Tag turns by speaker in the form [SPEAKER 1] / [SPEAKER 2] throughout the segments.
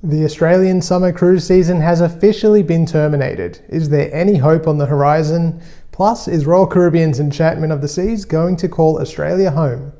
[SPEAKER 1] The Australian summer cruise season has officially been terminated. Is there any hope on the horizon? Plus, is Royal Caribbean's Enchantment of the Seas going to call Australia home?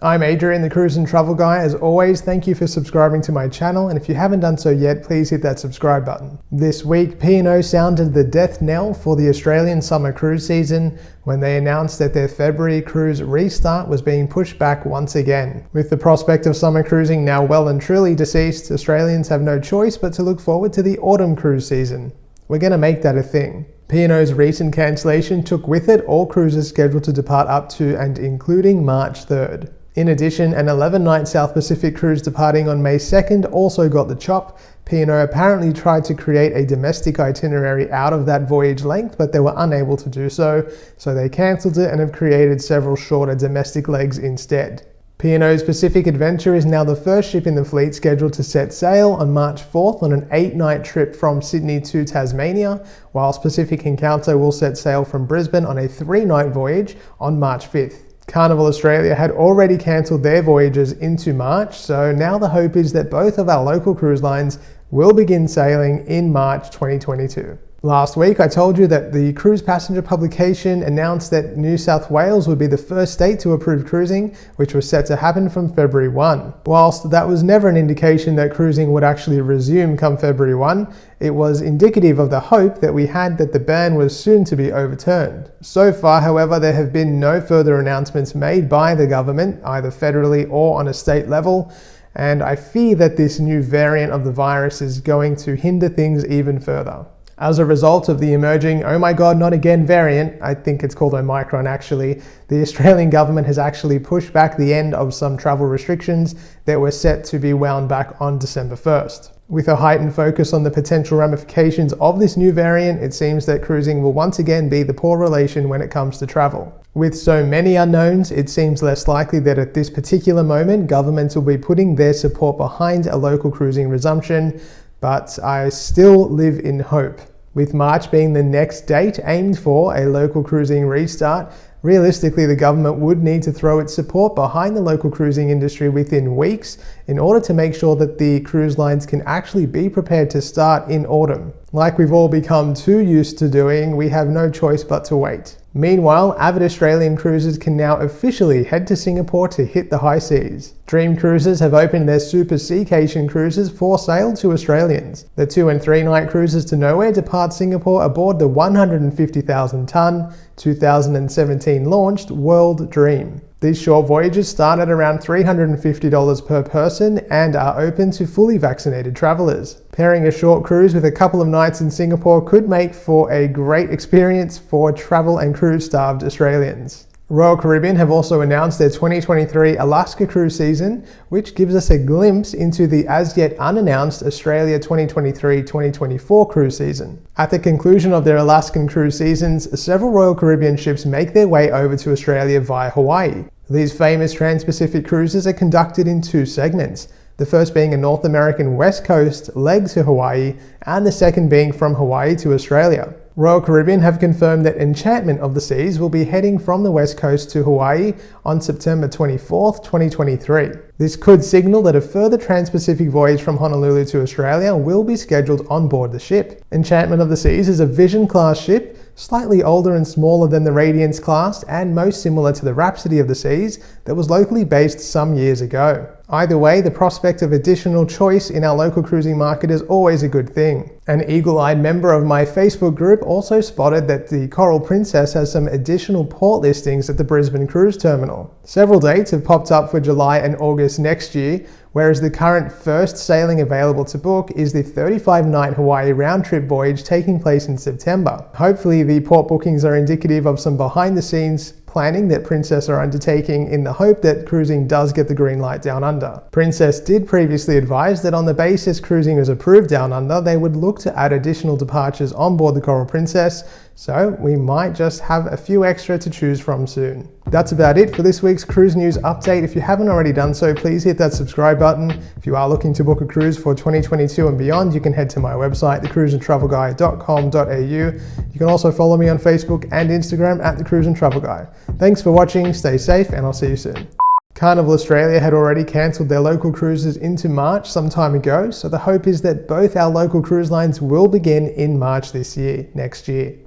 [SPEAKER 1] I'm Adrian, the Cruise and Travel Guy. As always, thank you for subscribing to my channel, and if you haven't done so yet, please hit that subscribe button. This week, P&O sounded the death knell for the Australian summer cruise season when they announced that their February cruise restart was being pushed back once again. With the prospect of summer cruising now well and truly deceased, Australians have no choice but to look forward to the autumn cruise season. We're going to make that a thing. P&O's recent cancellation took with it all cruises scheduled to depart up to and including March 3rd. In addition, an 11-night South Pacific cruise departing on May 2nd also got the chop. P&O apparently tried to create a domestic itinerary out of that voyage length, but they were unable to do so, so they cancelled it and have created several shorter domestic legs instead. P&O's Pacific Adventure is now the first ship in the fleet scheduled to set sail on March 4th on an 8-night trip from Sydney to Tasmania, whilst Pacific Encounter will set sail from Brisbane on a 3-night voyage on March 5th. Carnival Australia had already cancelled their voyages into March, so now the hope is that both of our local cruise lines will begin sailing in March 2022. Last week, I told you that the cruise passenger publication announced that New South Wales would be the first state to approve cruising, which was set to happen from February 1. Whilst that was never an indication that cruising would actually resume come February 1, it was indicative of the hope that we had that the ban was soon to be overturned. So far, however, there have been no further announcements made by the government, either federally or on a state level, and I fear that this new variant of the virus is going to hinder things even further. As a result of the emerging "oh my god, not again" variant, I think it's called Omicron actually, the Australian government has actually pushed back the end of some travel restrictions that were set to be wound back on December 1st. With a heightened focus on the potential ramifications of this new variant, it seems that cruising will once again be the poor relation when it comes to travel. With so many unknowns, it seems less likely that at this particular moment, governments will be putting their support behind a local cruising resumption, but I still live in hope. With March being the next date aimed for a local cruising restart, realistically the government would need to throw its support behind the local cruising industry within weeks in order to make sure that the cruise lines can actually be prepared to start in autumn. Like we've all become too used to doing, we have no choice but to wait. Meanwhile, avid Australian cruisers can now officially head to Singapore to hit the high seas. Dream Cruises have opened their Super Seacation cruises for sale to Australians. The 2- and 3-night cruises to nowhere depart Singapore aboard the 150,000-ton, 2017 launched World Dream. These short voyages start at around $350 per person and are open to fully vaccinated travelers. Pairing a short cruise with a couple of nights in Singapore could make for a great experience for travel and cruise-starved Australians. Royal Caribbean have also announced their 2023 Alaska cruise season, which gives us a glimpse into the as-yet unannounced Australia 2023-2024 cruise season. At the conclusion of their Alaskan cruise seasons, several Royal Caribbean ships make their way over to Australia via Hawaii. These famous Trans-Pacific cruises are conducted in 2 segments, the first being a North American West Coast leg to Hawaii, and the second being from Hawaii to Australia. Royal Caribbean have confirmed that Enchantment of the Seas will be heading from the West Coast to Hawaii on September 24th, 2023. This could signal that a further Trans-Pacific voyage from Honolulu to Australia will be scheduled on board the ship. Enchantment of the Seas is a Vision-class ship, slightly older and smaller than the Radiance class and most similar to the Rhapsody of the Seas that was locally based some years ago. Either way, the prospect of additional choice in our local cruising market is always a good thing. An eagle-eyed member of my Facebook group also spotted that the Coral Princess has some additional port listings at the Brisbane cruise terminal. Several dates have popped up for July and August next year, whereas the current first sailing available to book is the 35-night Hawaii round-trip voyage taking place in September. Hopefully the port bookings are indicative of some behind-the-scenes planning that Princess are undertaking in the hope that cruising does get the green light down under. Princess did previously advise that on the basis cruising is approved down under, they would look to add additional departures on board the Coral Princess, So we might just have a few extra to choose from soon. That's about it for this week's cruise news update. If you haven't already done so, please hit that subscribe button. If you are looking to book a cruise for 2022 and beyond, you can head to my website, thecruiseandtravelguy.com.au. You can also follow me on Facebook and Instagram at thecruiseandtravelguy. Thanks for watching, stay safe, and I'll see you soon. Carnival Australia had already cancelled their local cruises into March some time ago, so the hope is that both our local cruise lines will begin in March next year.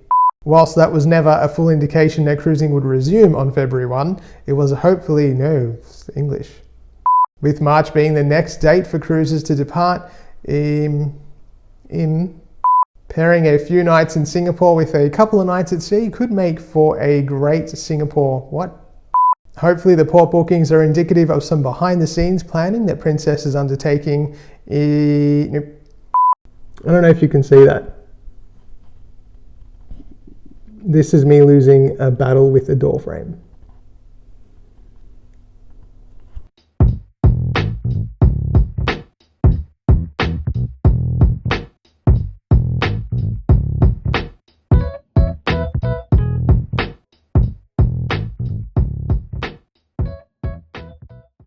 [SPEAKER 1] Whilst that was never a full indication that cruising would resume on February 1, it was English. With March being the next date for cruises to depart, pairing a few nights in Singapore with a couple of nights at sea could make for a great Singapore. Hopefully the port bookings are indicative of some behind the scenes planning that Princess is undertaking. I don't know if you can see that. This is me losing a battle with a door frame.